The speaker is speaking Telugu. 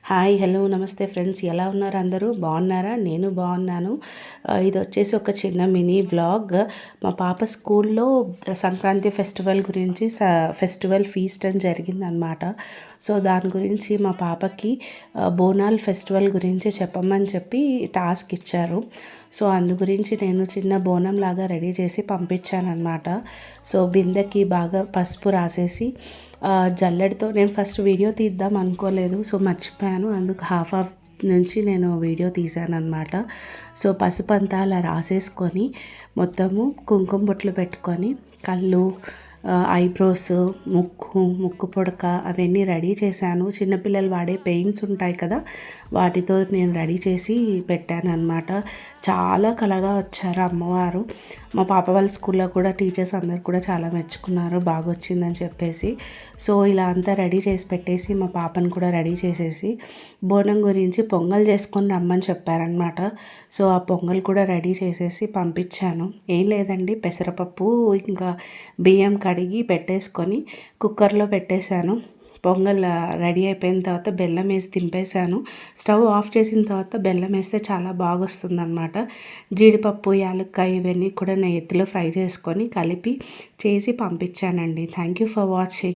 హాయ్ హలో నమస్తే ఫ్రెండ్స్, ఎలా ఉన్నారు? అందరూ బాగున్నారా? నేను బాగున్నాను. ఇది వచ్చేసి ఒక చిన్న మినీ వ్లాగ్. మా పాప స్కూల్లో సంక్రాంతి ఫెస్టివల్ గురించి ఫెస్టివల్ ఫీస్ట్ అని జరిగిందనమాట. సో దాని గురించి మా పాపకి బోనాల్ ఫెస్టివల్ గురించి చెప్పమని చెప్పి టాస్క్ ఇచ్చారు. సో అందు గురించి నేను చిన్న బోనం లాగా రెడీ చేసి పంపించానమాట. సో బిందెకి బాగా పసుపు రాసేసి జల్లెడతో నేను ఫస్ట్ వీడియో తీద్దాం అనుకోలేదు. సో మర్చిపోయాను, అందుకు హాఫ్ నుంచి నేను వీడియో తీశాను అనమాట. సో పసుపు అంతా అలా రాసేసుకొని మొత్తము కుంకుమ బొట్లు పెట్టుకొని కళ్ళు, ఐబ్రోస్, ముక్కు పుడక అవన్నీ రెడీ చేశాను. చిన్నపిల్లలు వాడే పెయింట్స్ ఉంటాయి కదా, వాటితో నేను రెడీ చేసి పెట్టాను అనమాట. చాలా కళగా వచ్చారు అమ్మవారు. మా పాప వాళ్ళ స్కూల్లో కూడా టీచర్స్ అందరు కూడా చాలా మెచ్చుకున్నారు, బాగా వచ్చిందని చెప్పేసి. సో ఇలా అంతా రెడీ చేసి పెట్టేసి మా పాపను కూడా రెడీ చేసేసి బోనం గురించి పొంగల్ చేసుకొని రమ్మని చెప్పారనమాట. సో ఆ పొంగల్ కూడా రెడీ చేసేసి పంపించాను. ఏం లేదండి, పెసరపప్పు ఇంకా బియ్యం కడిగి పెట్టేసుకొని కుక్కర్లో పెట్టేశాను. పొంగల్ రెడీ అయిపోయిన తర్వాత బెల్లం వేసి దింపేశాను. స్టవ్ ఆఫ్ చేసిన తర్వాత బెల్లం వేస్తే చాలా బాగా వస్తుందన్నమాట. జీడిపప్పు, యాలక్కాయ ఇవన్నీ కూడా నెయ్యిలో ఫ్రై చేసుకొని కలిపి చేసి పంపించానండి. Thank you for watching.